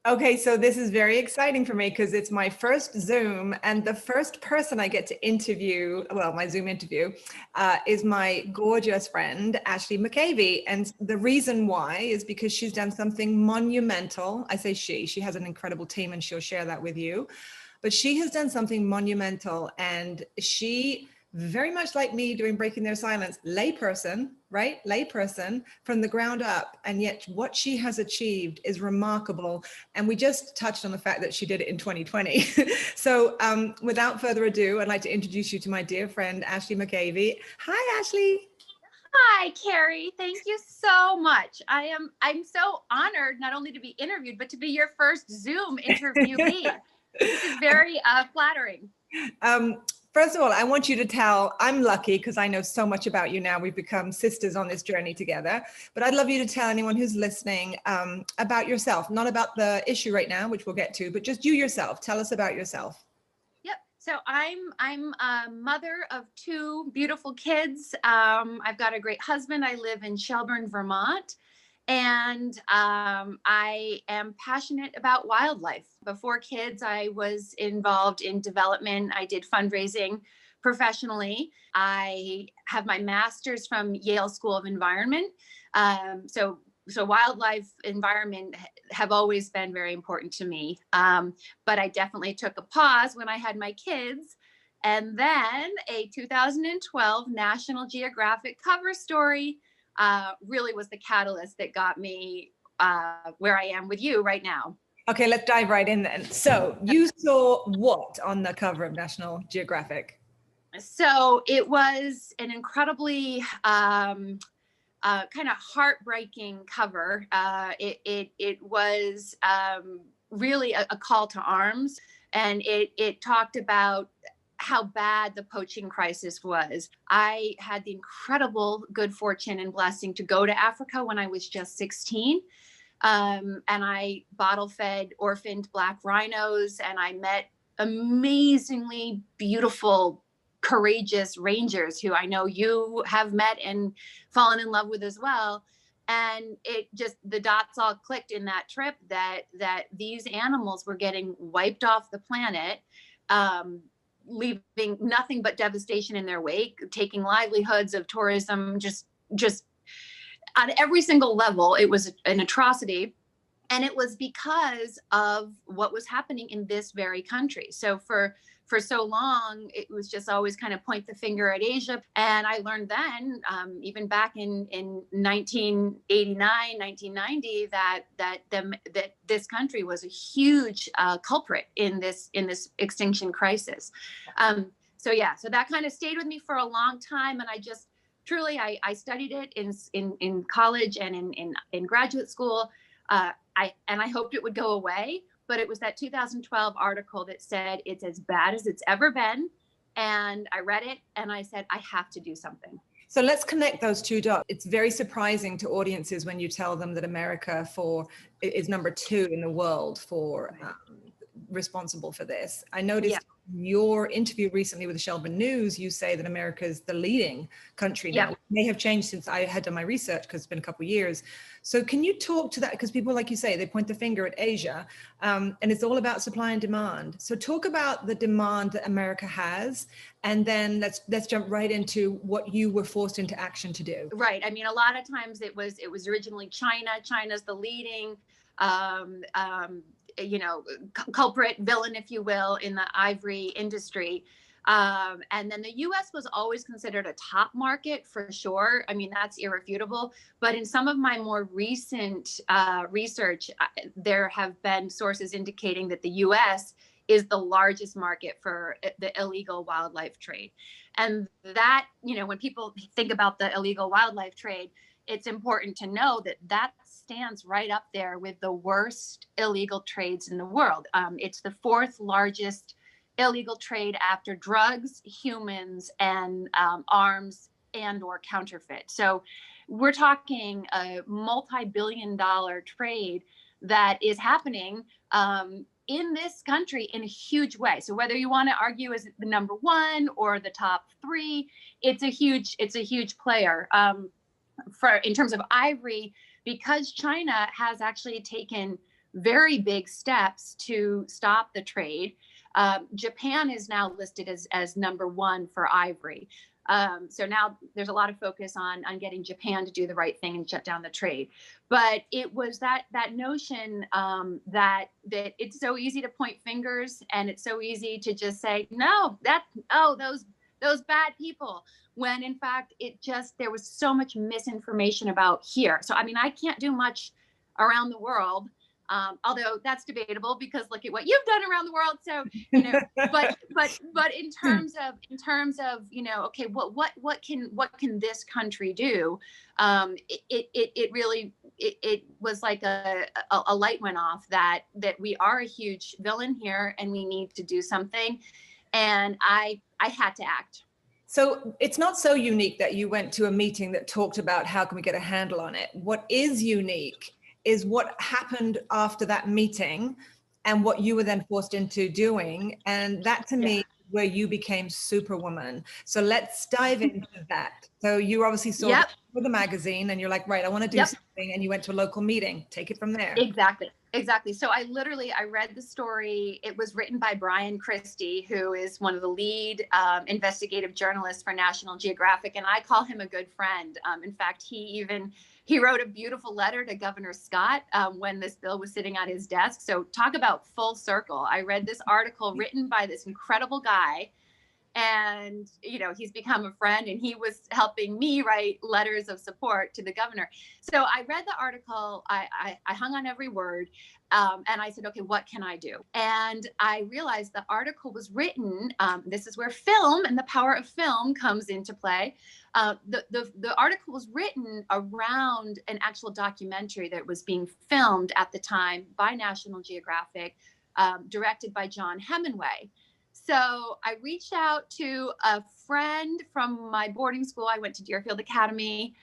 Okay, so this is very exciting for me because it's my first Zoom, and the first person I get to interview, well, my Zoom interview, is my gorgeous friend, Ashley McAvey. And the reason why is because she's done something monumental. I say she has an incredible team and she'll share that with you. But she has done something monumental, and she, very much like me doing Breaking Their Silence, layperson, right? Layperson from the ground up. And yet what she has achieved is remarkable. And we just touched on the fact that she did it in 2020. So without further ado, I'd like to introduce you to my dear friend, Ashley McAvey. Hi, Ashley. Hi, Kerry. Thank you so much. I'm so honored not only to be interviewed, but to be your first Zoom interviewee. This is very flattering. First of all, I want you to tell, I'm lucky because I know so much about you now. We've become sisters on this journey together. But I'd love you to tell anyone who's listening about yourself, not about the issue right now, which we'll get to, but just you yourself. Tell us about yourself. Yep. So I'm a mother of two beautiful kids. I've got a great husband. I live in Shelburne, Vermont. And I am passionate about wildlife. Before kids, I was involved in development. I did fundraising professionally. I have my master's from Yale School of Environment. So wildlife environment have always been very important to me. But I definitely took a pause when I had my kids. And then a 2012 National Geographic cover story really was the catalyst that got me where I am with you right now. Okay, let's dive right in then. So you saw what on the cover of National Geographic? So it was an incredibly kind of heartbreaking cover. It was really a call to arms, and it talked about how bad the poaching crisis was. I had the incredible good fortune and blessing to go to Africa when I was just 16. And I bottle fed orphaned black rhinos, and I met amazingly beautiful, courageous rangers who I know you have met and fallen in love with as well. And it just, the dots all clicked in that trip that these animals were getting wiped off the planet, leaving nothing but devastation in their wake, taking livelihoods of tourism, just on every single level. It was an atrocity. And it was because of what was happening in this very country. So for so long, it was just always kind of point the finger at Asia. And I learned then, even back in 1989, 1990, that this country was a huge culprit in this extinction crisis. So that kind of stayed with me for a long time. And I just truly, I studied it in college and in graduate school. I hoped it would go away. But it was that 2012 article that said it's as bad as it's ever been. And I read it and I said, I have to do something. So let's connect those two dots. It's very surprising to audiences when you tell them that America is number 2 in the world for responsible for this. I noticed your interview recently with the Shelburne News, you say that America is the leading country now. It may have changed since I had done my research because it's been a couple of years. So can you talk to that? Because people, like you say, they point the finger at Asia, and it's all about supply and demand. So talk about the demand that America has, and then let's jump right into what you were forced into action to do. Right. I mean, a lot of times it was originally China. China's the leading culprit, villain, if you will, in the ivory industry. And then the US was always considered a top market for sure. I mean, that's irrefutable. But in some of my more recent research, there have been sources indicating that the US is the largest market for the illegal wildlife trade. And that, when people think about the illegal wildlife trade, it's important to know that stands right up there with the worst illegal trades in the world. It's the 4th largest illegal trade after drugs, humans, and arms and or counterfeit. So we're talking a multi-billion-dollar trade that is happening in this country in a huge way. So whether you want to argue is it the number 1 or the top 3, it's a huge player. In terms of ivory, because China has actually taken very big steps to stop the trade. Japan is now listed as number one for ivory. So now there's a lot of focus on getting Japan to do the right thing and shut down the trade. But it was that notion that it's so easy to point fingers, and it's so easy to just say, no, those bad people, when in fact there was so much misinformation about here. So I mean, I can't do much around the world. Although that's debatable, because look at what you've done around the world. So, but in terms of, okay, what can this country do? It was like a light went off that we are a huge villain here, and we need to do something. And I had to act. So it's not so unique that you went to a meeting that talked about how can we get a handle on it. What is unique is what happened after that meeting and what you were then forced into doing. And that to me, where you became Superwoman. So let's dive into that. So you obviously saw it with the magazine and you're like, right, I want to do something. And you went to a local meeting. Take it from there. Exactly. So I read the story. It was written by Brian Christie, who is one of the lead investigative journalists for National Geographic. And I call him a good friend. In fact, he wrote a beautiful letter to Governor Scott when this bill was sitting on his desk. So talk about full circle. I read this article written by this incredible guy, and he's become a friend, and he was helping me write letters of support to the governor. So I read the article, I hung on every word, and I said, okay, what can I do? And I realized the article was written, this is where film and the power of film comes into play. The article was written around an actual documentary that was being filmed at the time by National Geographic, directed by John Hemingway. So I reached out to a friend from my boarding school. I went to Deerfield Academy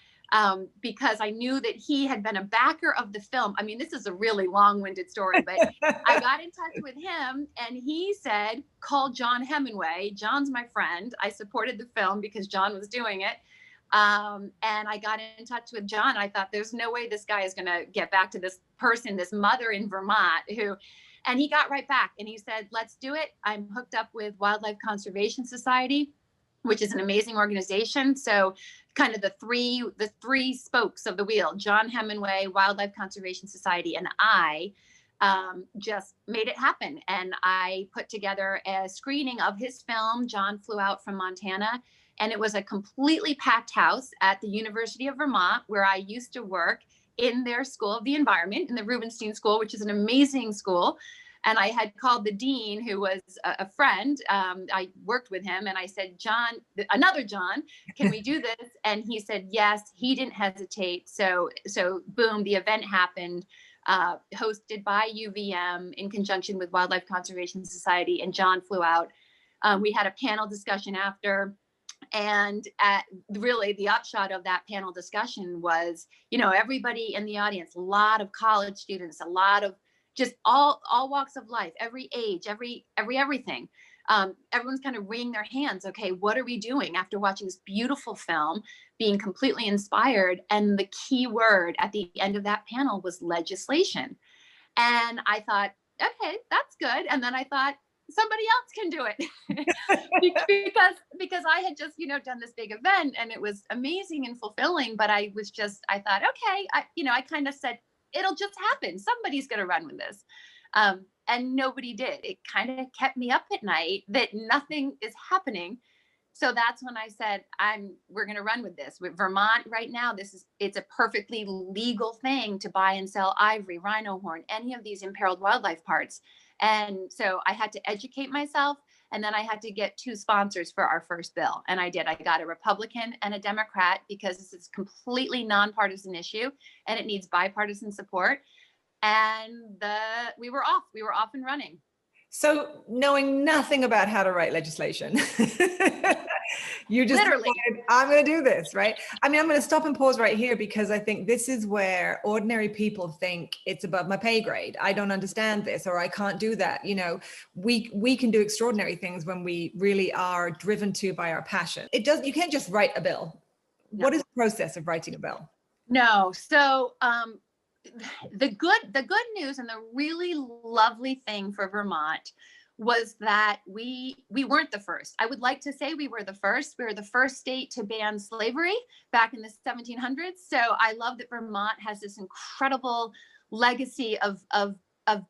because I knew that he had been a backer of the film. I mean, this is a really long-winded story, but I got in touch with him, and he said, call John Hemingway. John's my friend. I supported the film because John was doing it. And I got in touch with John. I thought, there's no way this guy is going to get back to this person, this mother in Vermont and he got right back, and he said, let's do it. I'm hooked up with Wildlife Conservation Society, which is an amazing organization. So kind of the three spokes of the wheel, John Hemingway, Wildlife Conservation Society, and I just made it happen. And I put together a screening of his film. John flew out from Montana, and it was a completely packed house at the University of Vermont, where I used to work, in their School of the Environment, in the Rubenstein School, which is an amazing school. And I had called the dean, who was a friend. I worked with him, and I said, John, another John, can we do this? And he said, yes. He didn't hesitate. So boom, the event happened, hosted by UVM in conjunction with Wildlife Conservation Society, and John flew out. We had a panel discussion after. And really the upshot of that panel discussion was, everybody in the audience, a lot of college students, a lot of just all walks of life, every age, everything. Everyone's kind of wringing their hands. Okay, what are we doing after watching this beautiful film, being completely inspired? And the key word at the end of that panel was legislation. And I thought, okay, that's good. And then I thought, somebody else can do it because I had just, done this big event, and it was amazing and fulfilling. But I thought, okay, I kind of said, it'll just happen. Somebody's going to run with this. And nobody did. It kind of kept me up at night that nothing is happening. So that's when I said, we're going to run with this. With Vermont right now, it's a perfectly legal thing to buy and sell ivory, rhino horn, any of these imperiled wildlife parts. And so I had to educate myself, and then I had to get 2 sponsors for our first bill. And I did. I got a Republican and a Democrat, because this is a completely nonpartisan issue and it needs bipartisan support. And we were off and running. So knowing nothing about how to write legislation, you just literally decided, I'm going to do this, right? I mean, I'm going to stop and pause right here, because I think this is where ordinary people think it's above my pay grade. I don't understand this, or I can't do that. We can do extraordinary things when we really are driven to by our passion. You can't just write a bill. No. What is the process of writing a bill? No. So the good news and the really lovely thing for Vermont was that we weren't the first. I would like to say we were the first. We were the first state to ban slavery back in the 1700s. So I love that Vermont has this incredible legacy of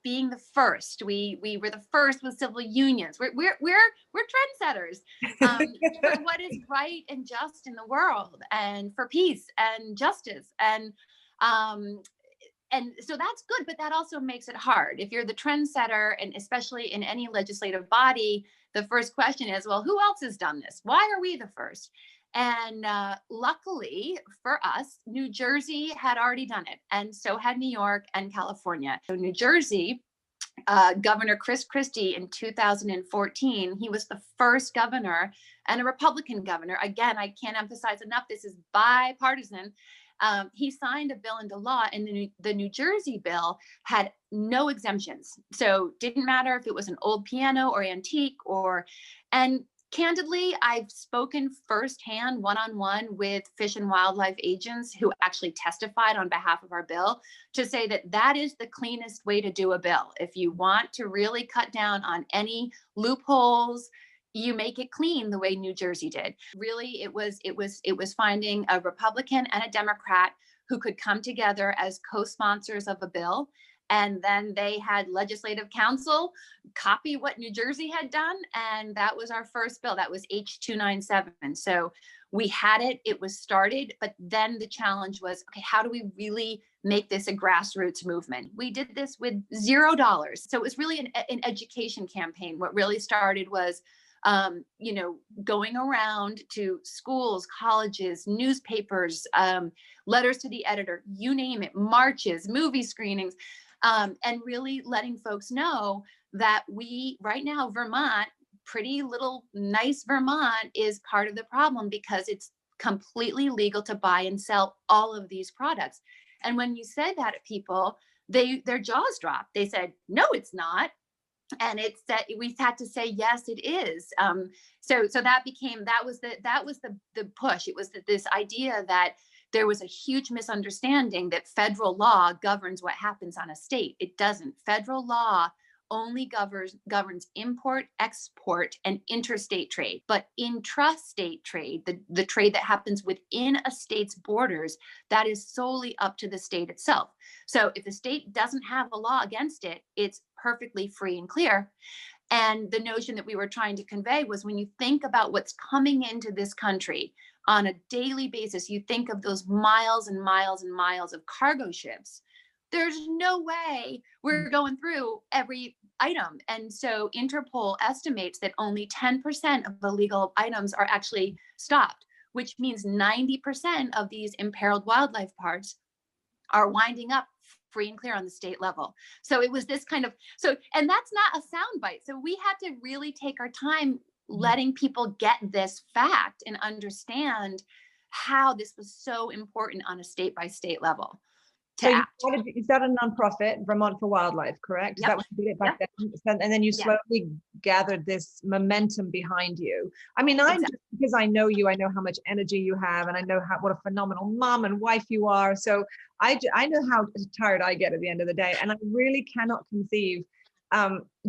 being the first. We were the first with civil unions. We're trendsetters for what is right and just in the world, and for peace and justice. And so that's good, but that also makes it hard. If you're the trendsetter, and especially in any legislative body, the first question is, well, who else has done this? Why are we the first? And luckily for us, New Jersey had already done it. And so had New York and California. So New Jersey, Governor Chris Christie in 2014, he was the first governor, and a Republican governor. Again, I can't emphasize enough, this is bipartisan. He signed a bill into law, and the New Jersey bill had no exemptions. So didn't matter if it was an old piano or antique and candidly, I've spoken firsthand, one-on-one with Fish and Wildlife agents who actually testified on behalf of our bill to say that that is the cleanest way to do a bill. If you want to really cut down on any loopholes, you make it clean the way New Jersey did. Really, it was finding a Republican and a Democrat who could come together as co-sponsors of a bill. And then they had legislative council copy what New Jersey had done. And that was our first bill. That was H297. So we had it, it was started, but then the challenge was, okay, how do we really make this a grassroots movement? We did this with $0. So it was really an education campaign. What really started was going around to schools, colleges, newspapers, letters to the editor, you name it, marches, movie screenings, and really letting folks know that right now, Vermont, pretty little nice Vermont, is part of the problem because it's completely legal to buy and sell all of these products. And when you said that to people, their jaws dropped. They said, no, it's not. And we had to say, yes, it is. So that was the push. It was this idea that there was a huge misunderstanding that federal law governs what happens on a state. It doesn't. Federal law only governs import, export, and interstate trade. But intrastate trade, the trade that happens within a state's borders, that is solely up to the state itself. So if the state doesn't have a law against it, it's perfectly free and clear. And the notion that we were trying to convey was, when you think about what's coming into this country on a daily basis, you think of those miles and miles and miles of cargo ships. There's no way we're going through every item. And so Interpol estimates that only 10% of illegal items are actually stopped, which means 90% of these imperiled wildlife parts are winding up free and clear on the state level. So it was this kind of, and that's not a soundbite. So we had to really take our time letting people get this fact and understand how this was so important on a state by state level. So you started a nonprofit, Vermont for Wildlife, correct? Is that what you did it back then? And then you slowly gathered this momentum behind you. I mean, just because I know you, I know how much energy you have, and I know what a phenomenal mom and wife you are. So I know how tired I get at the end of the day, and I really cannot conceive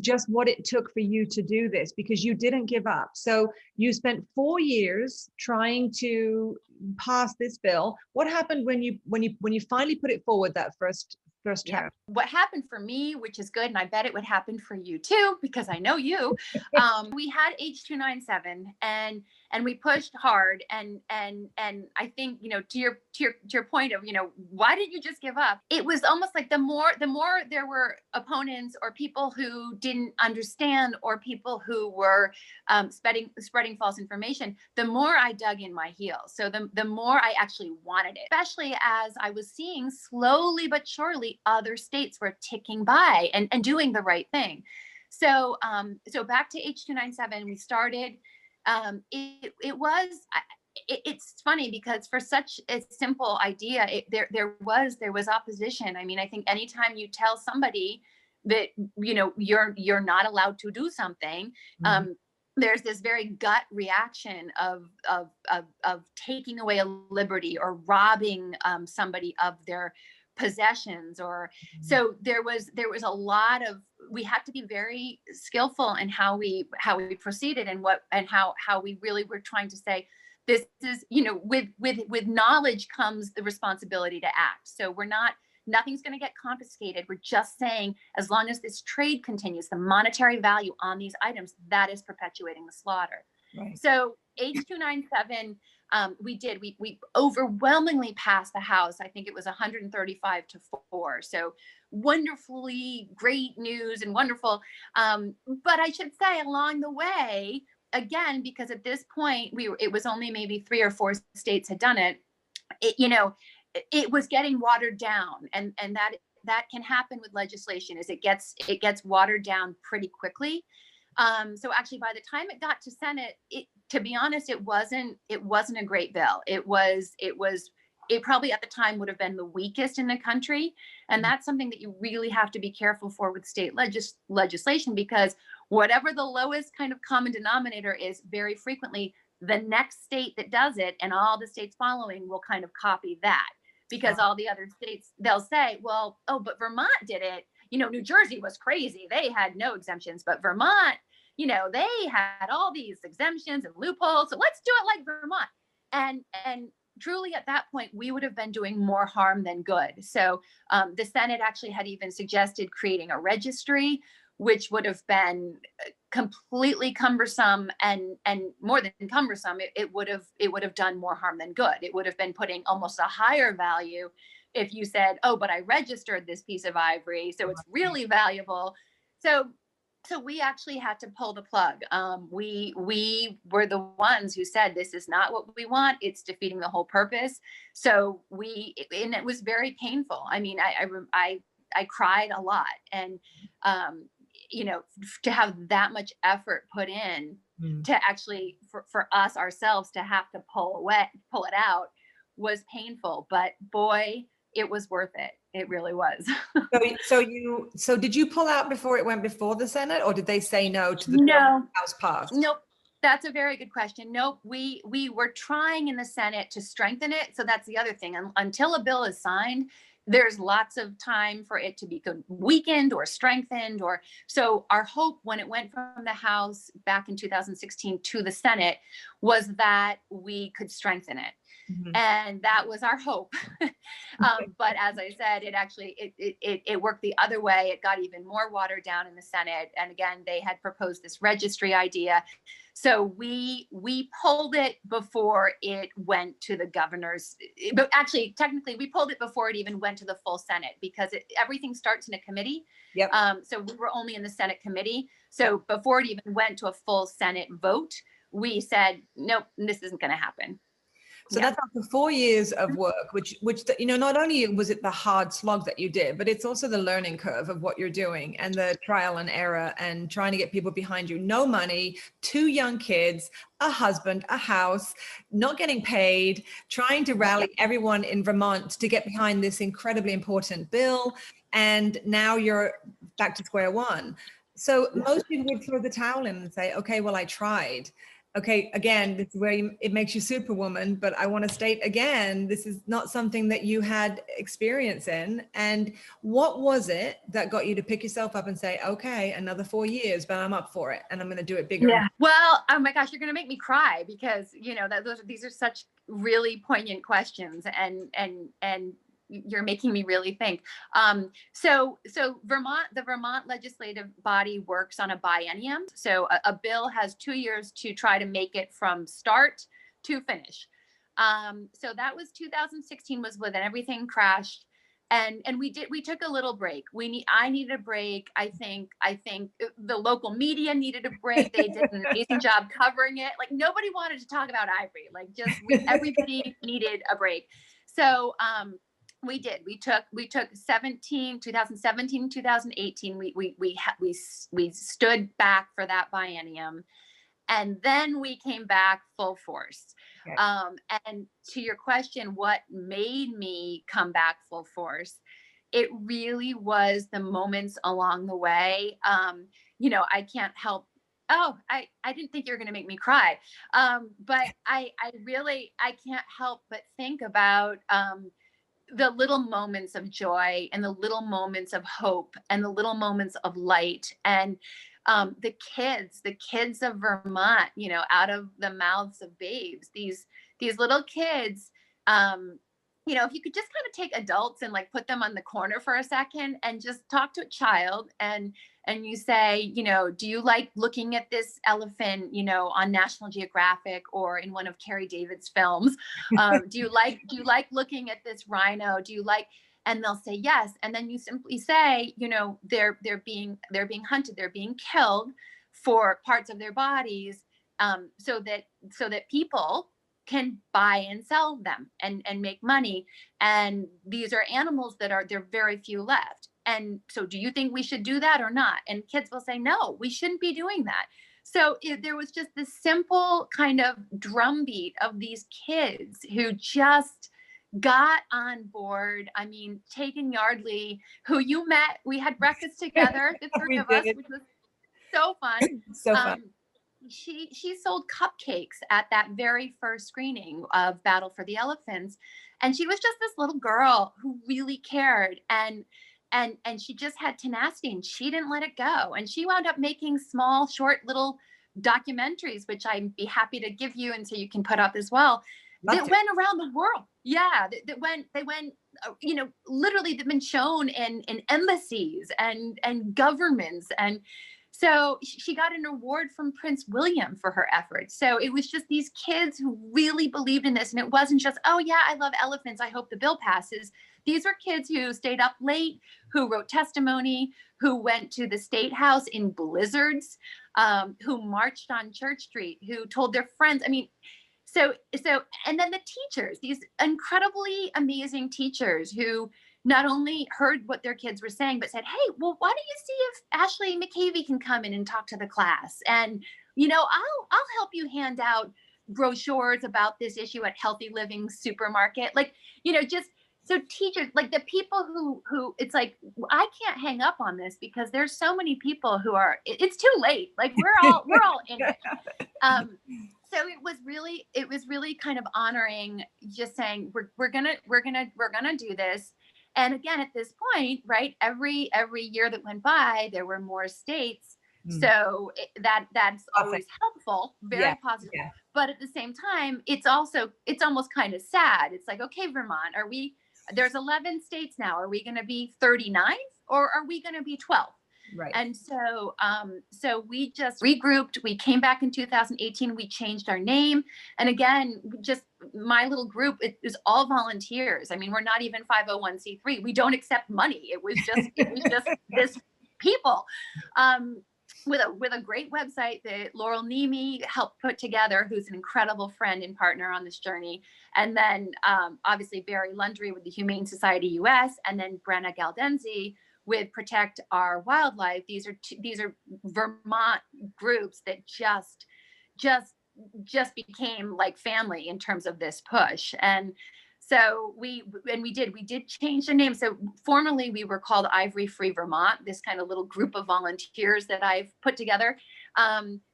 just what it took for you to do this, because you didn't give up. So you spent 4 years trying to pass this bill. What happened when you finally put it forward that first term? What happened for me, which is good, and I bet it would happen for you too, because I know you. We had H297, and we pushed hard, and I think, to your point of, why didn't you just give up? It was almost like the more there were opponents or people who didn't understand, or people who were spreading false information, the more I dug in my heels. So the more I actually wanted it, especially as I was seeing slowly but surely other states were ticking by and doing the right thing. So back to H297, we started. It's funny because for such a simple idea, there was opposition. I mean, I think anytime you tell somebody that you're not allowed to do something, there's this very gut reaction of taking away a liberty or robbing somebody of their possessions, or so there was a lot of, we had to be very skillful in how we proceeded, and how we really were trying to say, this is, with knowledge comes the responsibility to act. So nothing's going to get confiscated. We're just saying, as long as this trade continues, the monetary value on these items, that is perpetuating the slaughter. Right. So H297, we overwhelmingly passed the House. I think it was 135-4. So wonderfully great news and wonderful. But I should say, along the way, again, because at this point it was only maybe 3 or 4 states had done it. It was getting watered down, and that can happen with legislation, is it gets watered down pretty quickly. So actually, by the time it got to Senate, to be honest, it wasn't a great bill. It probably at the time would have been the weakest in the country. And that's something that you really have to be careful for with state legislation, because whatever the lowest kind of common denominator is, very frequently the next state that does it and all the states following will kind of copy that, because all the other states, they'll say, well, oh, but Vermont did it. New Jersey was crazy. They had no exemptions, but Vermont, they had all these exemptions and loopholes. So let's do it like Vermont. And truly at that point, we would have been doing more harm than good. So the Senate actually had even suggested creating a registry, which would have been completely cumbersome, and more than cumbersome. It would have done more harm than good. It would have been putting almost a higher value if you said, oh, but I registered this piece of ivory, so it's really valuable. So we actually had to pull the plug. We were the ones who said, this is not what we want. It's defeating the whole purpose. So and it was very painful. I mean, I cried a lot, and to have that much effort put in to actually for us ourselves to have to pull it out was painful, but boy, it was worth it. It really was. So did you pull out before it went before the Senate, or did they say no to the House passed? Nope. That's a very good question. Nope. We were trying in the Senate to strengthen it. So that's the other thing. Until a bill is signed, there's lots of time for it to be weakened or strengthened. So our hope when it went from the House back in 2016 to the Senate was that we could strengthen it. Mm-hmm. And that was our hope. But as I said, it actually, it worked the other way. It got even more watered down in the Senate. And again, they had proposed this registry idea. So we pulled it before it went to the governor's, but actually, technically, we pulled it before it even went to the full Senate, because everything starts in a committee. Yep. So we were only in the Senate committee. So before it even went to a full Senate vote, we said, nope, this isn't going to happen. So that's after 4 years of work, which not only was it the hard slog that you did, but it's also the learning curve of what you're doing and the trial and error and trying to get people behind you. No money, 2 young kids, a husband, a house, not getting paid, trying to rally everyone in Vermont to get behind this incredibly important bill. And now you're back to square one. So most people would throw the towel in and say, okay, well, I tried. Okay, again, this is where it makes you Superwoman, but I want to state again, this is not something that you had experience in. And what was it that got you to pick yourself up and say, okay, another 4 years, but I'm up for it and I'm going to do it bigger? Yeah. Well, oh my gosh, you're going to make me cry, because, these are such really poignant questions, and you're making me really think. So Vermont, the Vermont legislative body works on a biennium. So a bill has 2 years to try to make it from start to finish. So that was 2016 was when everything crashed. And we took a little break. I needed a break. I think the local media needed a break. They did an amazing job covering it. Like, nobody wanted to talk about ivory. Like, everybody needed a break. So, we did. We took 2017, 2018. We stood back for that biennium, and then we came back full force. Okay. And to your question, what made me come back full force? It really was the moments along the way. I can't help. Oh, I didn't think you were going to make me cry. But I can't help but think about the little moments of joy and the little moments of hope and the little moments of light. And the kids of Vermont, you know, out of the mouths of babes, these little kids, you know, if you could just kind of take adults and like put them on the corner for a second and just talk to a child, and you say, you know, do you like looking at this elephant, you know, on National Geographic or in one of Kerry David's films? Do you like looking at this rhino? Do you like, and they'll say yes. And then you simply say, you know, they're being hunted, they're being killed for parts of their bodies, so that people can buy and sell them and make money. And these are animals that there are very few left. And so do you think we should do that or not? And kids will say, no, we shouldn't be doing that. So there was just this simple kind of drumbeat of these kids who just got on board. I mean, Tegan Yardley, who you met, we had breakfast together, the three of us, which was so fun. So fun. She sold cupcakes at that very first screening of Battle for the Elephants. And she was just this little girl who really cared. And she just had tenacity, and she didn't let it go. And she wound up making small, short little documentaries, which I'd be happy to give you and so you can put up as well. That went around the world. Yeah, they went, you know, literally they've been shown in embassies and governments. And so she got an award from Prince William for her efforts. So it was just these kids who really believed in this. And it wasn't just, oh yeah, I love elephants, I hope the bill passes. These are kids who stayed up late, who wrote testimony, who went to the State House in blizzards, who marched on Church Street, who told their friends. I mean, so, and then the teachers, these incredibly amazing teachers who not only heard what their kids were saying, but said, hey, well, why don't you see if Ashley McAvey can come in and talk to the class? And, you know, I'll help you hand out brochures about this issue at Healthy Living Supermarket. Like, you know, just so teachers, like the people who it's like, I can't hang up on this because there's so many people who are, it's too late. Like we're all in it. So it was really kind of honoring, just saying, we're gonna do this. And again, at this point, right, every year that went by, there were more states. So that's always helpful, very positive. Yeah. But at the same time, it's almost kind of sad. It's like, okay, Vermont, there's 11 states now. Are we going to be 39 or are we going to be 12? Right. And so, so we just regrouped. We came back in 2018. We changed our name. And again, just my little group, it was all volunteers. I mean, we're not even 501c3. We don't accept money. It was just this people, with a great website that Laurel Nemi helped put together, who's an incredible friend and partner on this journey. And then, obviously Barry Lundry with the Humane Society US, and then Brenna Galdenzi with Protect Our Wildlife. These are Vermont groups that just became like family in terms of this push. And so we did change the name. So formerly we were called Ivory Free Vermont, this kind of little group of volunteers that I've put together,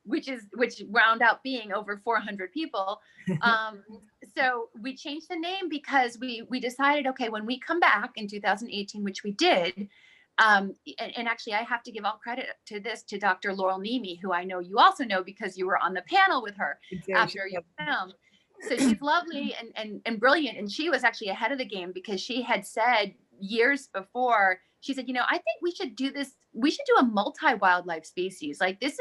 which round out being over 400 people. So we changed the name because we decided, okay, when we come back in 2018, which we did, and actually I have to give all credit to Dr. Laurel Nemi, who I know you also know because you were on the panel with her after your film. So she's lovely and brilliant. And she was actually ahead of the game because she had said years before, she said, you know, I think we should do this. We should do a multi-wildlife species. Like this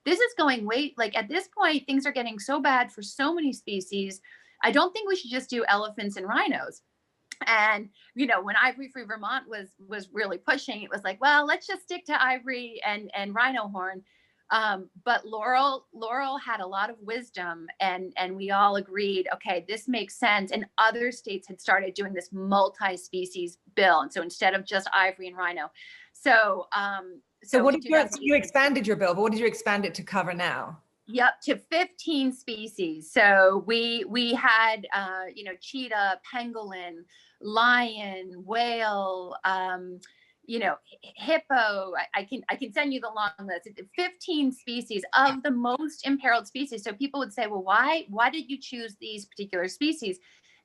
is going way, like at this point, things are getting so bad for so many species. I don't think we should just do elephants and rhinos. And, you know, when Ivory Free Vermont was really pushing, it was like, well, let's just stick to ivory and rhino horn. But Laurel had a lot of wisdom, and we all agreed, okay, this makes sense. And other states had started doing this multi-species bill. And so instead of just ivory and rhino. So what did you expanded your bill, but what did you expand it to cover now? Yep, to 15 species. So we had, you know, cheetah, pangolin, lion, whale, you know, hippo. I can send you the long list. 15 species of the most imperiled species. So people would say, well, why did you choose these particular species?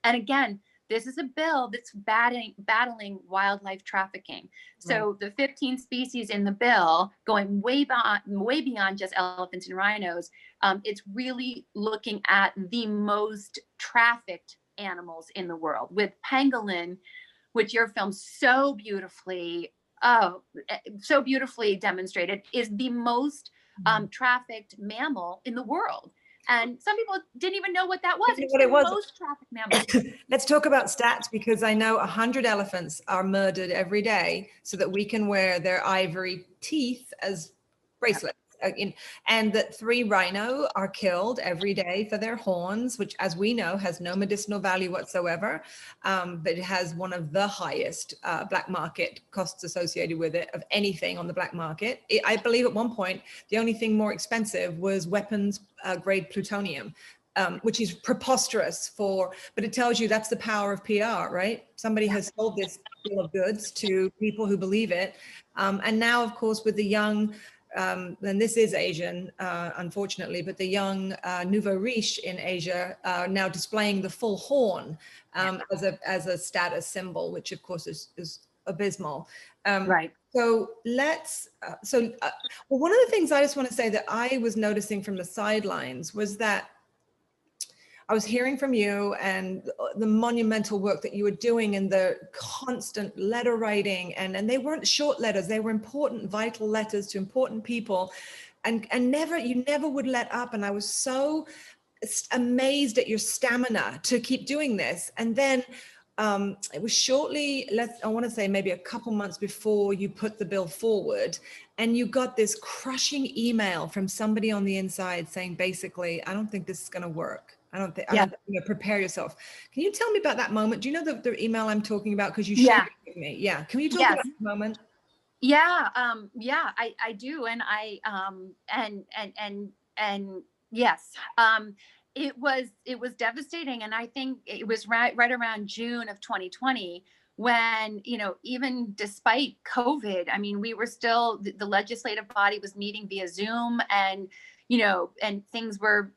And again, this is a bill that's battling wildlife trafficking. So the 15 species in the bill, going way beyond just elephants and rhinos, it's really looking at the most trafficked animals in the world, with pangolin, which your film so beautifully demonstrated, is the most trafficked mammal in the world. And some people didn't even know what that was. It's the most trafficked mammal. Let's talk about stats, because I know 100 elephants are murdered every day so that we can wear their ivory teeth as bracelets. And that 3 rhino are killed every day for their horns, which, as we know, has no medicinal value whatsoever, but it has one of the highest black market costs associated with it of anything on the black market. I believe at one point, the only thing more expensive was weapons grade plutonium, which is preposterous but it tells you that's the power of PR, right? Somebody has sold this bill of goods to people who believe it. And now, of course, with the young, and this is Asian, unfortunately, but the young nouveau riche in Asia are now displaying the full horn as a status symbol, which of course is abysmal. Right. So well, one of the things I just want to say that I was noticing from the sidelines was that I was hearing from you and the monumental work that you were doing, and the constant letter writing, and they weren't short letters, they were important, vital letters to important people, and you never would let up. And I was so amazed at your stamina to keep doing this. And then it was shortly, I want to say maybe a couple months before you put the bill forward, and you got this crushing email from somebody on the inside saying, basically, I don't think this is going to work. I don't think, prepare yourself. Can you tell me about that moment? Do you know the email I'm talking about? Because you shared it with me. Yeah. Can you talk about that moment? Yeah. I do. And yes, it was devastating. And I think it was right around June of 2020 when, even despite COVID, I mean, we were still, the legislative body was meeting via Zoom, and and things were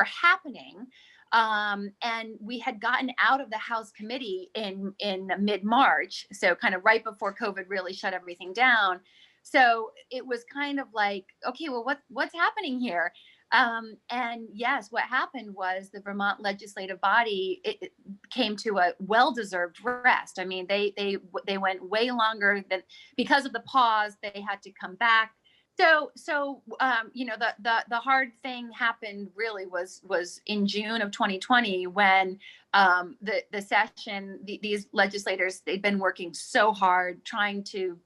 happening. And we had gotten out of the House committee in mid-March. So kind of right before COVID really shut everything down. So it was kind of like, okay, well, what's happening here? And yes, what happened was the Vermont legislative body, it came to a well-deserved rest. I mean, they went way longer than, because of the pause, they had to come back. So the hard thing happened really was in June of 2020 when the session, these legislators, they've been working so hard trying to,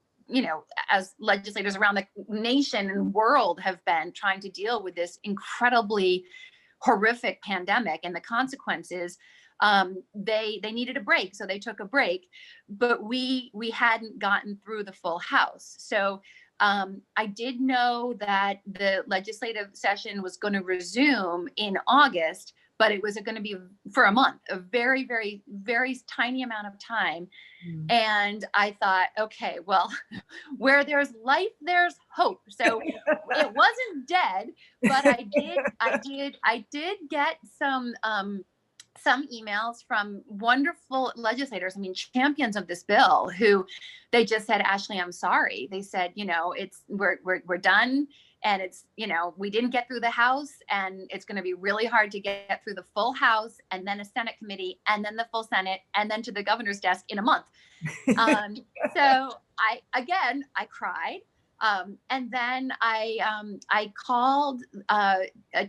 as legislators around the nation and world have been trying to deal with this incredibly horrific pandemic and the consequences. They needed a break, so they took a break, but we hadn't gotten through the full House. So I did know that the legislative session was going to resume in August, but it was going to be for a month, a very, very, very tiny amount of time. And I thought, okay, well, where there's life, there's hope. So it wasn't dead, but I did get some emails from wonderful legislators, I mean, champions of this bill, who they just said, Ashley, I'm sorry. They said, we're done. And it's, we didn't get through the House, and it's going to be really hard to get through the full House, and then a Senate committee, and then the full Senate, and then to the governor's desk in a month. So I cried. And then I called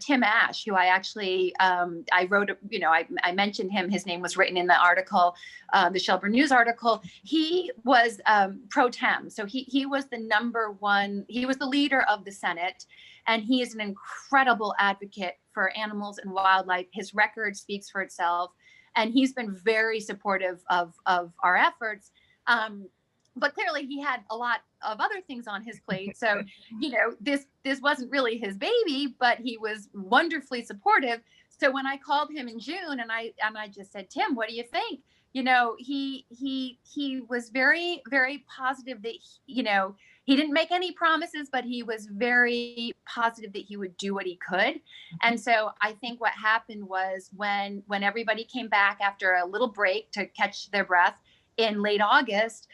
Tim Ash, who I actually, I wrote, I mentioned him. His name was written in the article, the Shelburne News article. He was pro tem. So he was the he was the leader of the Senate, and he is an incredible advocate for animals and wildlife. His record speaks for itself, and he's been very supportive of our efforts. But clearly he had a lot of other things on his plate. So, this wasn't really his baby, but he was wonderfully supportive. So when I called him in June and I just said, Tim, what do you think? he was very, very positive that, he didn't make any promises, but he was very positive that he would do what he could. And so I think what happened was when everybody came back after a little break to catch their breath in late August,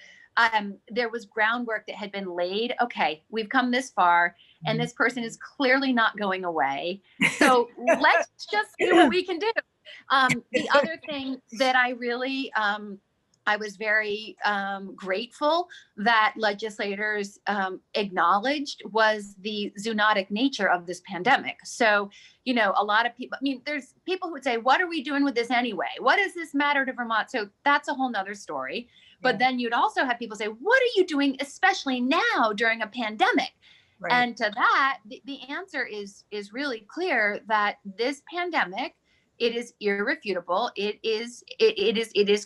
there was groundwork that had been laid. Okay, we've come this far, and this person is clearly not going away. So let's just see what we can do. The other thing that I really, I was very grateful that legislators acknowledged was the zoonotic nature of this pandemic. So, a lot of people, there's people who would say, what are we doing with this anyway? What does this matter to Vermont? So that's a whole nother story. But then you'd also have people say, what are you doing, especially now during a pandemic? Right. And to that, the answer is really clear that this pandemic, it is irrefutable. It is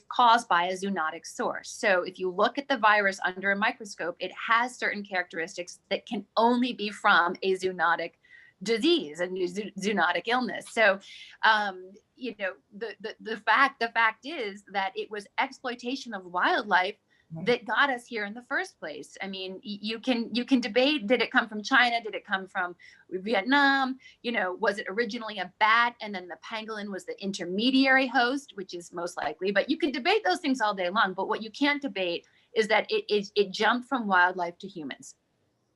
caused by a zoonotic source. So if you look at the virus under a microscope, it has certain characteristics that can only be from a zoonotic disease and zoonotic illness. So, the fact is that it was exploitation of wildlife that got us here in the first place. I mean, you can debate, did it come from China? Did it come from Vietnam? Was it originally a bat and then the pangolin was the intermediary host, which is most likely, but you can debate those things all day long. But what you can't debate is that it jumped from wildlife to humans.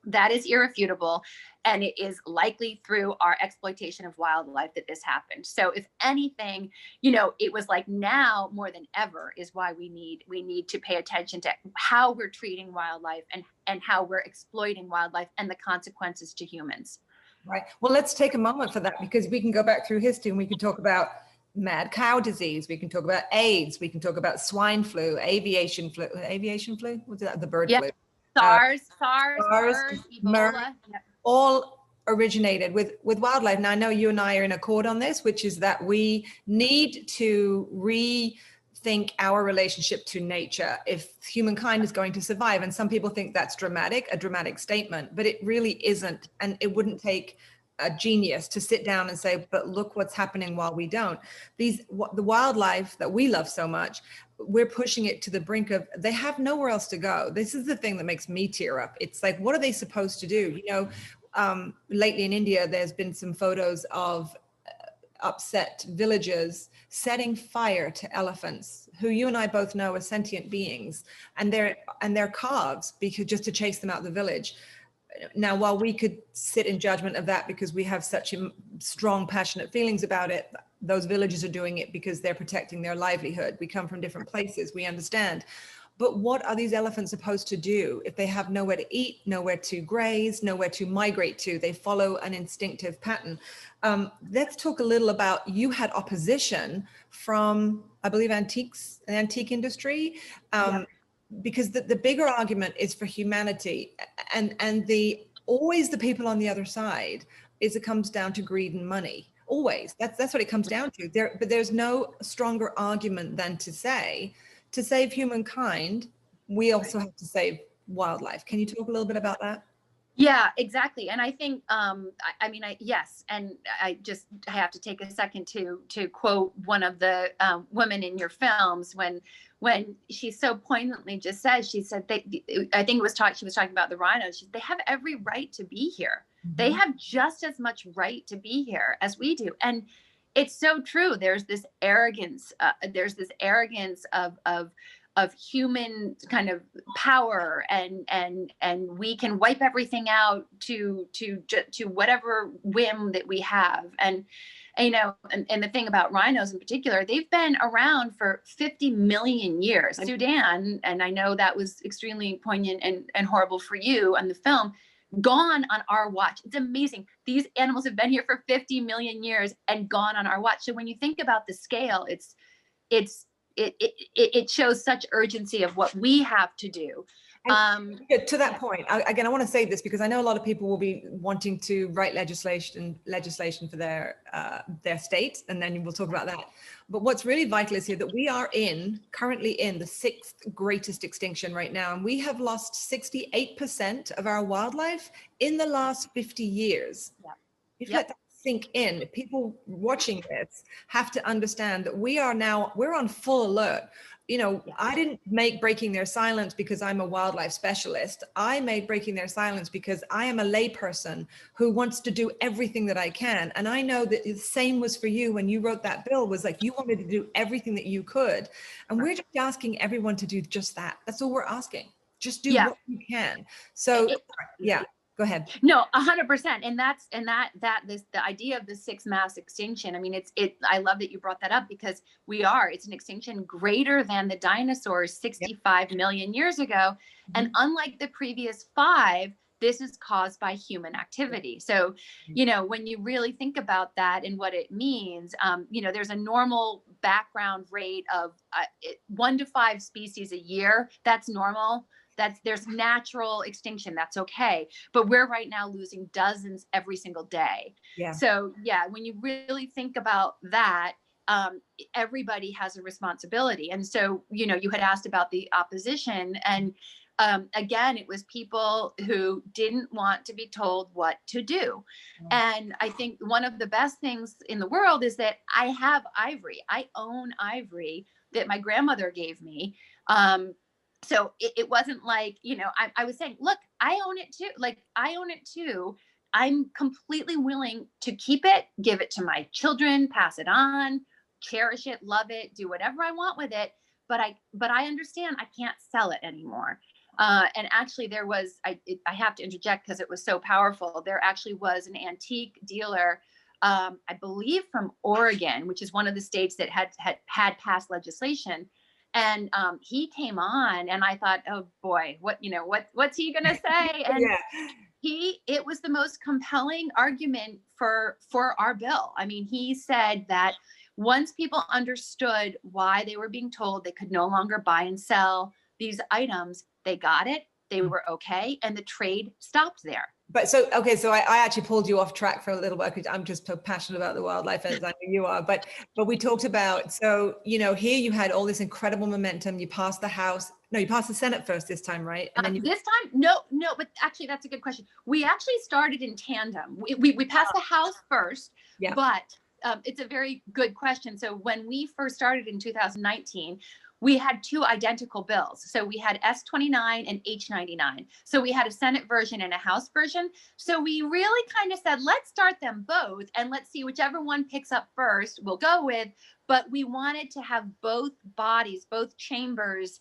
That is irrefutable. And it is likely through our exploitation of wildlife that this happened. So if anything, it was like now more than ever is why we need to pay attention to how we're treating wildlife and how we're exploiting wildlife and the consequences to humans. Right. Well, let's take a moment for that, because we can go back through history and we can talk about mad cow disease. We can talk about AIDS. We can talk about swine flu, aviation flu. What's that? The bird flu. SARS, MERS, Ebola. Yep. All originated with wildlife. Now, I know you and I are in accord on this, which is that we need to rethink our relationship to nature if humankind is going to survive. And some people think that's a dramatic statement, but it really isn't. And it wouldn't take a genius to sit down and say, but look what's happening while we don't. The wildlife that we love so much, we're pushing it to the brink of, they have nowhere else to go. This is the thing that makes me tear up. It's like, what are they supposed to do? Lately in India, there's been some photos of upset villagers setting fire to elephants, who you and I both know are sentient beings, and they're calves, because just to chase them out of the village. Now, while we could sit in judgment of that because we have such strong, passionate feelings about it, those villagers are doing it because they're protecting their livelihood. We come from different places, we understand. But what are these elephants supposed to do if they have nowhere to eat, nowhere to graze, nowhere to migrate to? They follow an instinctive pattern. Let's talk a little about, you had opposition from, I believe, an antique industry. Because the bigger argument is for humanity, and always the people on the other side it comes down to greed and money. Always, that's what it comes down to. But there's no stronger argument than to say, to save humankind, we also have to save wildlife. Can you talk a little bit about that? Yeah, exactly. And I think, yes. And I have to take a second to quote one of the women in your films when she so poignantly just said, she said, I think she was talking about the rhinos. They have every right to be here. Mm-hmm. They have just as much right to be here as we do. And it's so true. There's this arrogance. Of human kind of power, and we can wipe everything out to whatever whim that we have. And the thing about rhinos in particular, they've been around for 50 million years. Sudan, and I know that was extremely poignant and horrible for you on the film, gone on our watch. It's amazing. These animals have been here for 50 million years and gone on our watch. So when you think about the scale, it shows such urgency of what we have to do. To that point, again, I want to say this because I know a lot of people will be wanting to write legislation for their state, and then we'll talk about that. But what's really vital is here that we are currently in the 6th greatest extinction right now, and we have lost 68% of our wildlife in the last 50 years. If you let that sink in, people watching this have to understand that we're on full alert. I didn't make Breaking Their Silence because I'm a wildlife specialist. I made Breaking Their Silence because I am a layperson who wants to do everything that I can. And I know that the same was for you when you wrote that bill, was like you wanted to do everything that you could. And we're just asking everyone to do just that. That's all we're asking. Just do what you can. So yeah, go ahead. No, 100%. And the idea of the sixth mass extinction. I mean, I love that you brought that up, because it's an extinction greater than the dinosaurs 65 million years ago. And unlike the previous 5, this is caused by human activity. So, when you really think about that and what it means, there's a normal background rate of 1 to 5 species a year. That's normal. There's natural extinction. That's okay. But we're right now losing dozens every single day. Yeah. So when you really think about that, everybody has a responsibility. And so, you had asked about the opposition, and again, it was people who didn't want to be told what to do. And I think one of the best things in the world is that I have ivory. I own ivory that my grandmother gave me. So it wasn't like, I was saying, look, I own it too. Like, I own it too. I'm completely willing to keep it, give it to my children, pass it on, cherish it, love it, do whatever I want with it. But I understand I can't sell it anymore. And actually there was, I have to interject because it was so powerful. There actually was an antique dealer, I believe from Oregon, which is one of the states that had passed legislation. And he came on, and I thought, oh boy, what's he gonna say? And it was the most compelling argument for our bill. I mean, he said that once people understood why they were being told they could no longer buy and sell these items, they got it, they were okay, and the trade stopped there. But so I actually pulled you off track for a little bit, because I'm just so passionate about the wildlife, as I know you are. But we talked about, so, here you had all this incredible momentum. You passed the House. No, you passed the Senate first this time, right? And then this time, no, but actually that's a good question. We actually started in tandem. We passed the House first, but it's a very good question. So when we first started in 2019, we had 2 identical bills. So we had S29 and H99. So we had a Senate version and a House version. So we really kind of said, let's start them both, and let's see whichever one picks up first, we'll go with. But we wanted to have both bodies, both chambers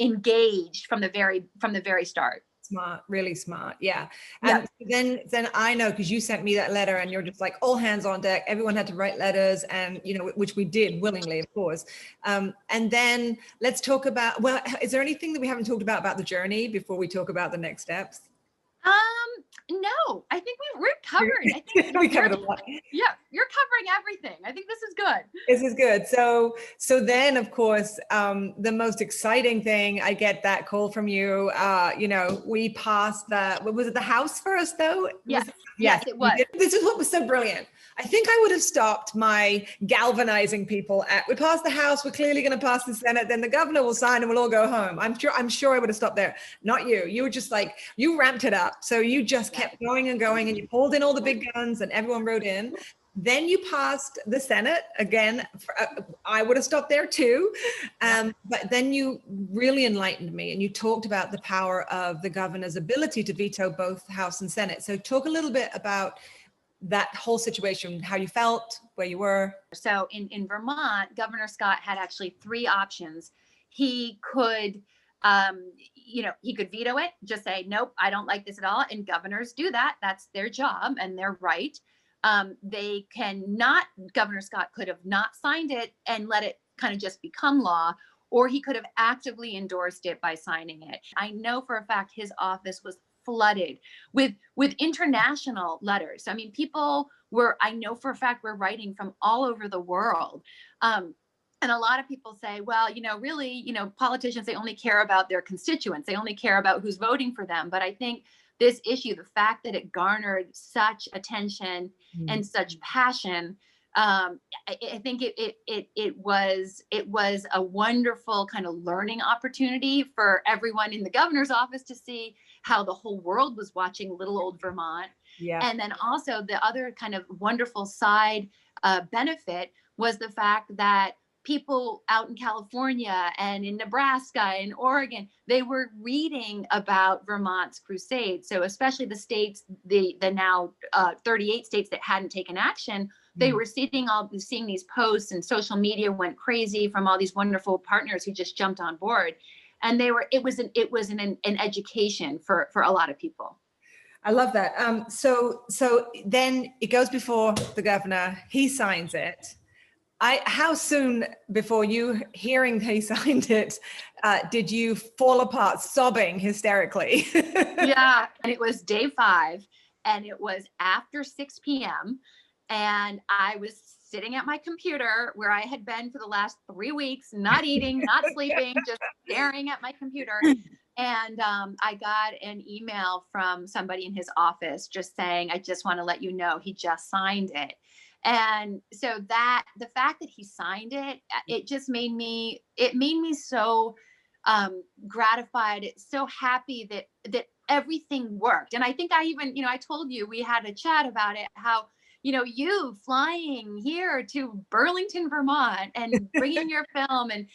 engaged from the very start. Smart, really smart. Yeah. And then I know, because you sent me that letter, and you're just like, all hands on deck. Everyone had to write letters, and which we did willingly, of course. And then let's talk about, well, is there anything that we haven't talked about the journey before we talk about the next steps? No, I think we're covered. I think we covered a lot. Yeah, you're covering everything. I think this is good. This is good. So then, of course, the most exciting thing, I get that call from you. We passed was it the House first, though? Yes, it was. This is what was so brilliant. I think I would have stopped my galvanizing people we passed the House, we're clearly going to pass the Senate, then the governor will sign and we'll all go home. I'm sure I would have stopped there. Not you. You were just like, you ramped it up. So you just kept going and going, and you pulled in all the big guns, and everyone wrote in. Then you passed the Senate again. I would have stopped there too. But then you really enlightened me, and you talked about the power of the governor's ability to veto both House and Senate. So talk a little bit about that whole situation, how you felt, where you were. So in Vermont, Governor Scott had actually 3 options. He could, he could veto it, just say, nope, I don't like this at all. And governors do that. That's their job, and they're right. Governor Scott could have not signed it and let it kind of just become law, or he could have actively endorsed it by signing it. I know for a fact his office was flooded with international letters. I mean, I know for a fact were writing from all over the world. And a lot of people say, well, really, politicians, they only care about their constituents. They only care about who's voting for them. But I think this issue, the fact that it garnered such attention and such passion, I think it was a wonderful kind of learning opportunity for everyone in the governor's office to see how the whole world was watching little old Vermont. Yeah. And then also the other kind of wonderful side benefit was the fact that people out in California and in Nebraska and Oregon, they were reading about Vermont's crusade. So especially the states, the now 38 states that hadn't taken action, they were seeing these posts, and social media went crazy from all these wonderful partners who just jumped on board. And it was an education for a lot of people. I love that. So then it goes before the governor, he signs it. How soon before you hearing he signed it, did you fall apart sobbing hysterically? Yeah, and it was day 5, and it was after 6 p.m. and I was sitting at my computer where I had been for the last 3 weeks, not eating, not sleeping, just staring at my computer. And I got an email from somebody in his office just saying, I just want to let you know he just signed it. And so the fact that he signed it, it just made me so gratified, so happy that everything worked. And I think I even, I told you, we had a chat about it, how, you flying here to Burlington, Vermont and bringing your film, and,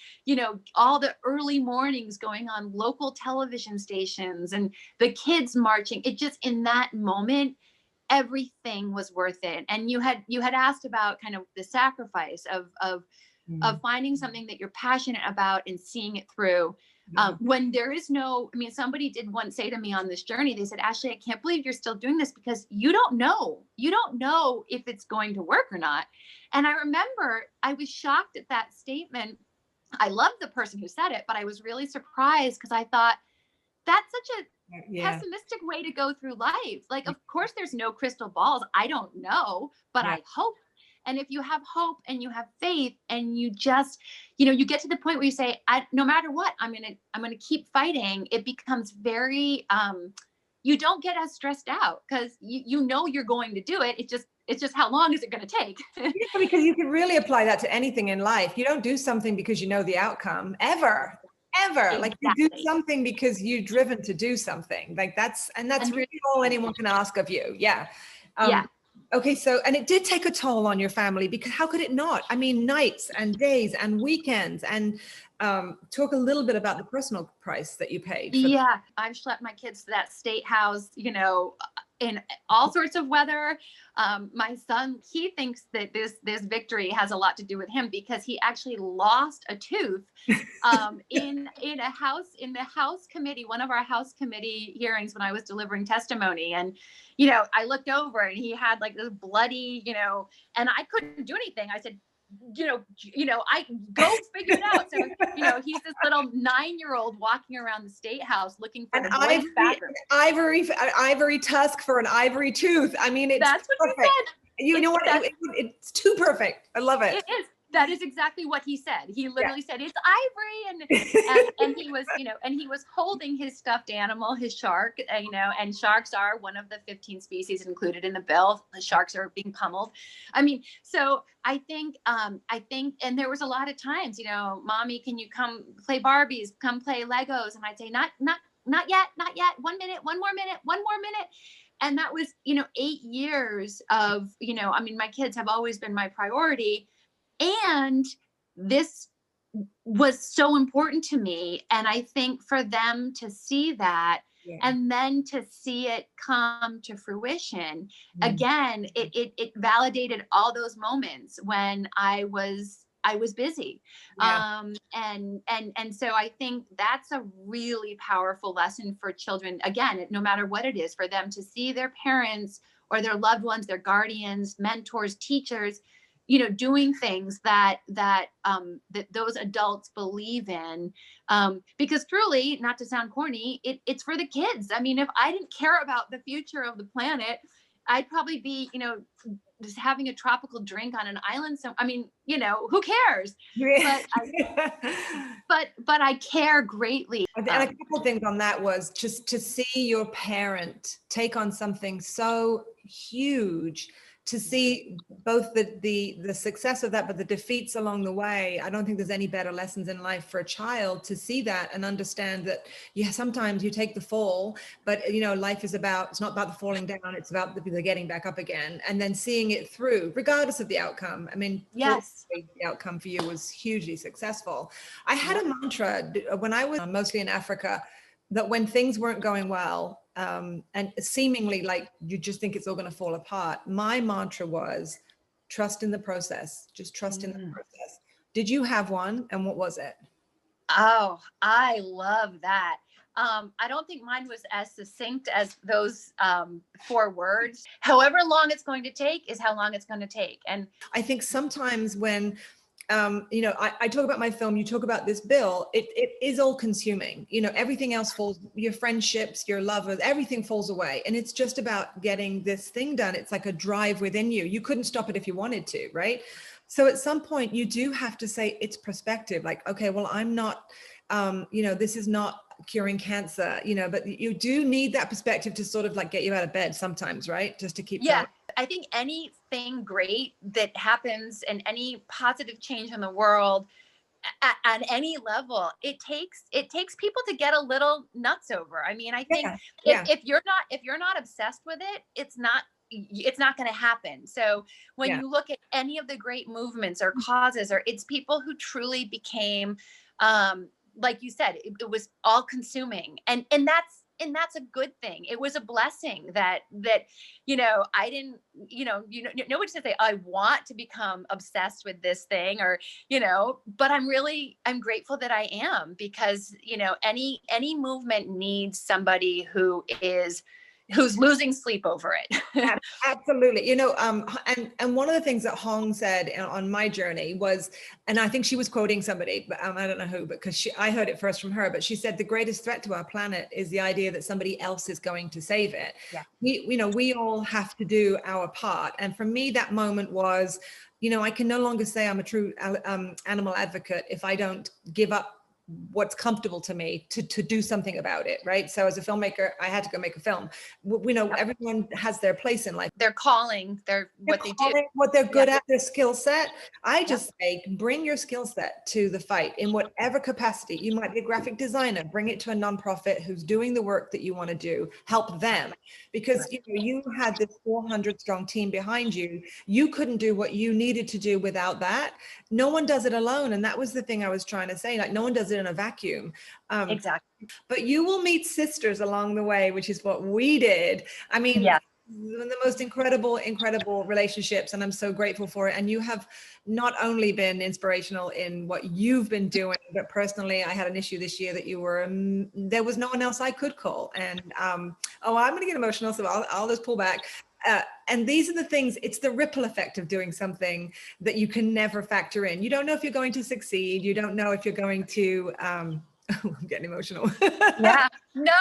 all the early mornings going on local television stations and the kids marching, it just, in that moment, everything was worth it. And you had asked about kind of the sacrifice of finding something that you're passionate about and seeing it through. When there is somebody did once say to me on this journey, they said, Ashley, I can't believe you're still doing this, because you don't know if it's going to work or not. And I remember I was shocked at that statement. I loved the person who said it, but I was really surprised, because I thought, that's such a pessimistic way to go through life. Like, of course there's no crystal balls. I don't know, but I hope. And if you have hope and you have faith and you just, you get to the point where you say, no matter what, I'm going to keep fighting. It becomes very, you don't get as stressed out, because you're going to do it. It's just how long is it going to take? Yeah, because you can really apply that to anything in life. You don't do something because you know the outcome ever. Exactly. Like, you do something because you're driven to do something. Like, that's really all anyone can ask of you. Yeah. Okay. So, and it did take a toll on your family, because how could it not? I mean, nights and days and weekends, and talk a little bit about the personal price that you paid. I've schlepped my kids to that state house, in all sorts of weather. My son, he thinks that this victory has a lot to do with him, because he actually lost a tooth in the House committee, one of our House committee hearings, when I was delivering testimony. And I looked over and he had like this bloody, and I couldn't do anything. I said, I go figure it out. So, he's this little 9-year-old walking around the state house looking for an ivory tusk for an ivory tooth. I mean, that's what perfect. He said. You know what? It's too perfect. I love it. It is. That is exactly what he said. He literally said, it's ivory. And he was, and he was holding his stuffed animal, his shark, and sharks are one of the 15 species included in the bill. The sharks are being pummeled. I mean, so I think, and there was a lot of times, Mommy, can you come play Barbies, come play Legos? And I'd say, not yet. 1 minute, one more minute. And that was, 8 years of, my kids have always been my priority. And this was so important to me. And I think for them to see that, and then to see it come to fruition, again, it validated all those moments when I was busy. And so I think that's a really powerful lesson for children. Again, no matter what it is, for them to see their parents or their loved ones, their guardians, mentors, teachers, doing things that those adults believe in, because truly, not to sound corny, it's for the kids. I mean, if I didn't care about the future of the planet, I'd probably be, just having a tropical drink on an island. So, I mean, who cares? But I care greatly. And a couple of things on that was just to see your parent take on something so huge, to see both the success of that, but the defeats along the way. I don't think there's any better lessons in life for a child to see that and understand that, yeah, sometimes you take the fall, but life is it's not about the falling down, it's about the getting back up again, and then seeing it through, regardless of the outcome. I mean, Yes. the outcome for you was hugely successful. I had a mantra when I was mostly in Africa, that when things weren't going well, and seemingly like you just think it's all going to fall apart, my mantra was trust in the process. Just trust in the process. Did you have one, and what was it? Oh, I love that. I don't think mine was as succinct as those 4 words. However long it's going to take is how long it's going to take. And I think sometimes when I talk about my film, you talk about this bill, it is all consuming, everything else falls, your friendships, your lovers, everything falls away. And it's just about getting this thing done. It's like a drive within you. You couldn't stop it if you wanted to, right? So at some point you do have to say it's perspective, like, okay, well, I'm not, this is not curing cancer, but you do need that perspective to sort of like get you out of bed sometimes, right? Just to keep going. I think anything great that happens and any positive change in the world at any level, it takes people to get a little nuts over. I mean, I think if you're not obsessed with it, it's not going to happen. So when you look at any of the great movements or causes, or it's people who truly became, like you said, it was all consuming, and that's a good thing. It was a blessing that I didn't, nobody said I want to become obsessed with this thing, or but I'm grateful that I am, because any movement needs somebody who's losing sleep over it. Absolutely. And one of the things that Hong said on my journey was, and I think she was quoting somebody, but I don't know who, because I heard it first from her, but she said the greatest threat to our planet is the idea that somebody else is going to save it. Yeah. We all have to do our part. And for me, that moment was, I can no longer say I'm a true animal advocate if I don't give up what's comfortable to me to do something about it, right? So as a filmmaker, I had to go make a film. We know everyone has their place in life. They're calling, what they do, what they're good at, their skill set. I just say, bring your skill set to the fight in whatever capacity. You might be a graphic designer, bring it to a nonprofit who's doing the work that you want to do, help them. Because you had this 400 strong team behind you. You couldn't do what you needed to do without that. No one does it alone. And that was the thing I was trying to say, like, no one does it in a vacuum. Exactly. But you will meet sisters along the way, which is what we did. I mean, the most incredible relationships, and I'm so grateful for it. And you have not only been inspirational in what you've been doing, but personally, I had an issue this year that you were, there was no one else I could call. And I'm going to get emotional, so I'll just pull back. And these are the things, it's the ripple effect of doing something that you can never factor in. You don't know if you're going to succeed. You don't know if you're going to, I'm getting emotional. Yeah. No,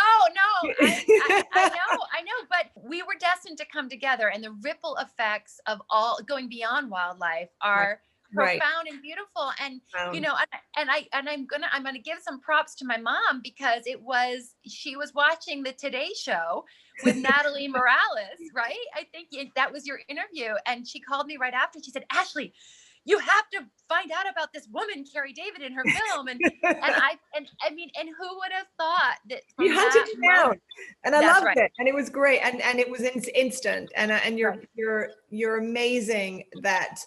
I know, but we were destined to come together, and the ripple effects of all going beyond wildlife are profound and beautiful. And I'm gonna give some props to my mom, because she was watching the Today Show with Natalie Morales, right? I think that was your interview, and she called me right after. She said, "Ashley, you have to find out about this woman, Kerry David, in her film." And I mean, who would have thought that you hunted it down? And I loved it, and it was great, and it was instant, and you're amazing that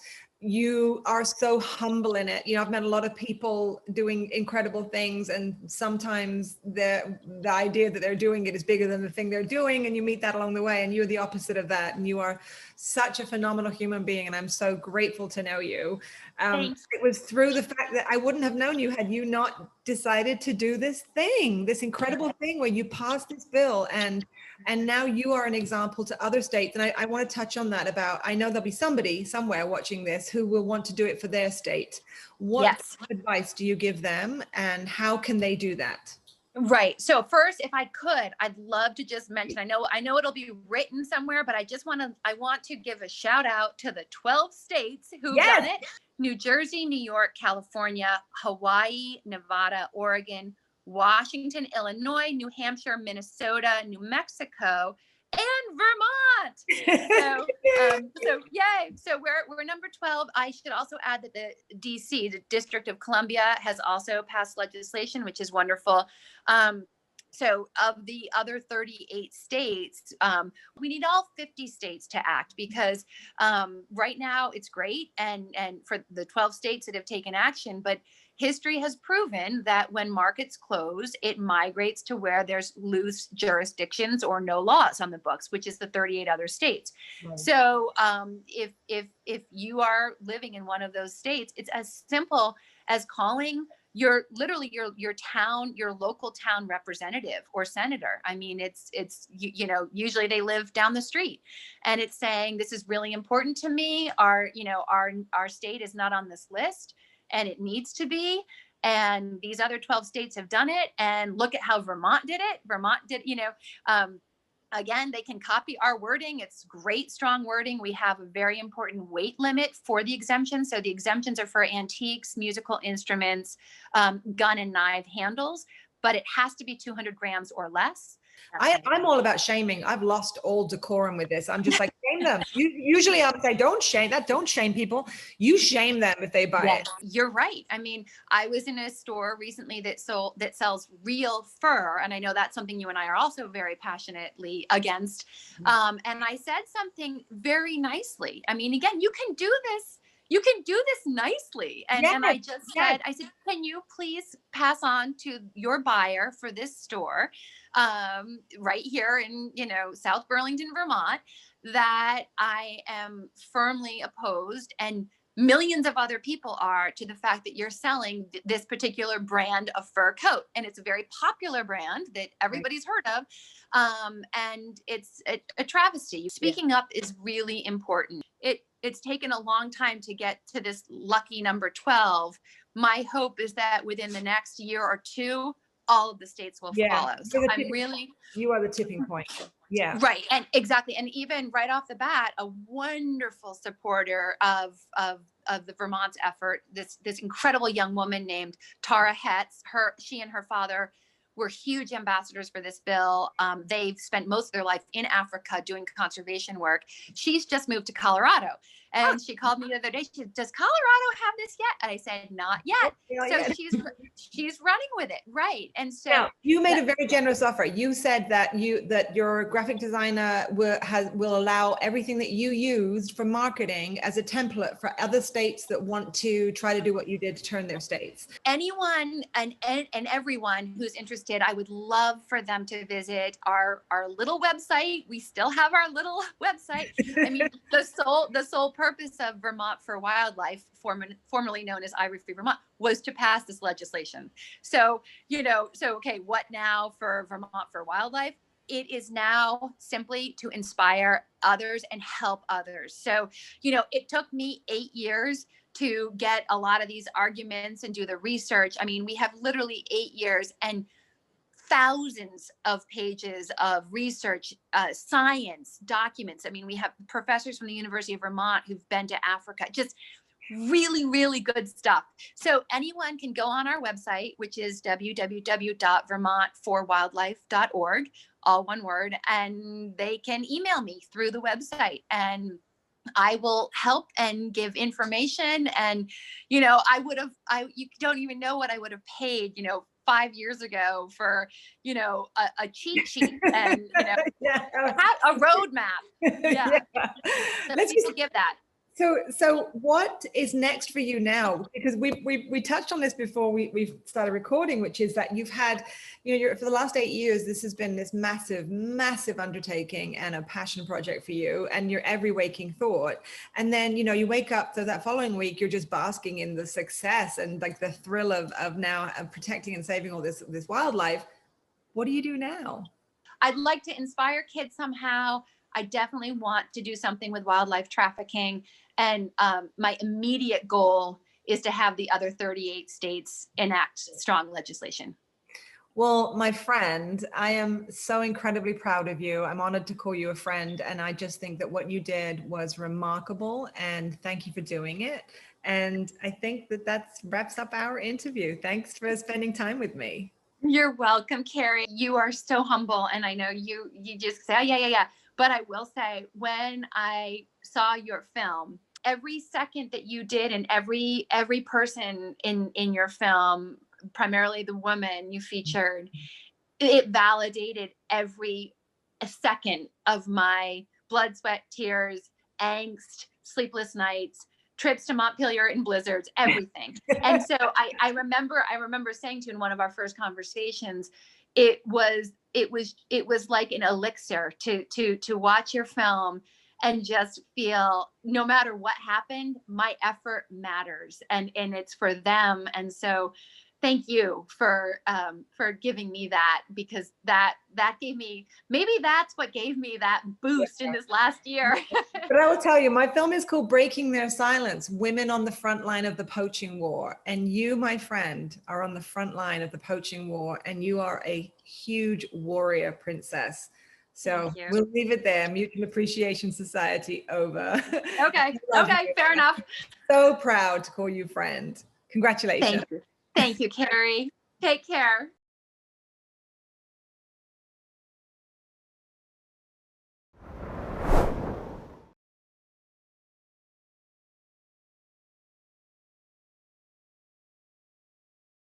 you are so humble in it. I've met a lot of people doing incredible things, and sometimes the idea that they're doing it is bigger than the thing they're doing, and you meet that along the way, and you're the opposite of that, and you are such a phenomenal human being, and I'm so grateful to know you. It was through the fact that I wouldn't have known you had you not decided to do this incredible thing where you passed this bill, and now you are an example to other states. And I want to touch on that I know there'll be somebody somewhere watching this who will want to do it for their state. What advice do you give them, and how can they do that? Right. So first, if I could, I'd love to just mention, I know it'll be written somewhere, but I want to give a shout out to the 12 states who've done it: New Jersey, New York, California, Hawaii, Nevada, Oregon, Washington, Illinois, New Hampshire, Minnesota, New Mexico, and Vermont. So yay. So we're number 12. I should also add that the DC, the District of Columbia, has also passed legislation, which is wonderful. So of the other 38 states, we need all 50 states to act, because right now it's great. And for the 12 states that have taken action, but history has proven that when markets close, it migrates to where there's loose jurisdictions or no laws on the books, which is the 38 other states. Right. So if you are living in one of those states, it's as simple as calling your town, your local town representative or senator. I mean, it's usually they live down the street, and it's saying, this is really important to me. Our state is not on this list, and it needs to be. And these other 12 states have done it. And look at how Vermont did it. Vermont did, again, they can copy our wording. It's great, strong wording. We have a very important weight limit for the exemptions. So the exemptions are for antiques, musical instruments, gun and knife handles, but it has to be 200 grams or less. I'm all about shaming. I've lost all decorum with this. I'm just like, shame them. Usually I would say, don't shame people. You shame them if they buy it. You're right. I mean, I was in a store recently that sells real fur. And I know that's something you and I are also very passionately against. And I said something very nicely. I mean, again, you can do this nicely. And I just said, can you please pass on to your buyer for this store, right here in, South Burlington, Vermont, that I am firmly opposed, and millions of other people are, to the fact that you're selling this particular brand of fur coat. And it's a very popular brand that everybody's heard of. And it's a travesty. Speaking up is really important. It's taken a long time to get to this lucky number 12. My hope is that within the next year or two, all of the states will follow. So you are the tipping point. Yeah. Right. And exactly. And even right off the bat, a wonderful supporter of the Vermont's effort, this incredible young woman named Tara Hetz. She and her father were huge ambassadors for this bill. They've spent most of their life in Africa doing conservation work. She's just moved to Colorado. And she called me the other day. She said, does Colorado have this yet? And I said, not yet. She's running with it. Right. And so now, you made a very generous offer. You said that your graphic designer will allow everything that you used for marketing as a template for other states that want to try to do what you did to turn their states. Anyone and everyone who's interested, I would love for them to visit our little website. We still have our little website. I mean, the sole purpose of Vermont for Wildlife, formerly known as Ivory Free Vermont, was to pass this legislation. So, okay, what now for Vermont for Wildlife? It is now simply to inspire others and help others. So, it took me 8 years to get a lot of these arguments and do the research. I mean, we have literally 8 years and thousands of pages of research, science documents. I mean, we have professors from the University of Vermont who've been to Africa, just really, really good stuff. So anyone can go on our website, which is www.vermontforwildlife.org, all one word, and they can email me through the website, and I will help and give information. And, you don't even know what I would have paid, 5 years ago for, a cheat sheet and, a roadmap. Yeah. So people give that. So what is next for you now? Because we touched on this before we started recording, which is that you've had, for the last 8 years, this has been this massive, massive undertaking and a passion project for you and your every waking thought. And then, you wake up so that following week, you're just basking in the success and like the thrill of now protecting and saving all this wildlife. What do you do now? I'd like to inspire kids somehow. I definitely want to do something with wildlife trafficking. And my immediate goal is to have the other 38 states enact strong legislation. Well, my friend, I am so incredibly proud of you. I'm honored to call you a friend. And I just think that what you did was remarkable. And thank you for doing it. And I think that wraps up our interview. Thanks for spending time with me. You're welcome, Kerry. You are so humble. And I know you just say, oh, yeah. But I will say, when I saw your film, every second that you did, and every person in your film, primarily the woman you featured, it validated every second of my blood, sweat, tears, angst, sleepless nights, trips to Montpelier in blizzards, everything. And so I remember saying to you in one of our first conversations, it was like an elixir to watch your film and just feel, no matter what happened, my effort matters, and it's for them. And so thank you for giving me that, because that gave me, maybe that's what gave me that boost in this last year. But I will tell you, my film is called Breaking Their Silence, Women on the Front Line of the Poaching War. And you, my friend, are on the front line of the poaching war, and you are a huge warrior princess. So we'll leave it there. Mutual Appreciation Society over. Okay. Okay, fair enough. So proud to call you friend. Congratulations. Thank you, Kerry. Take care.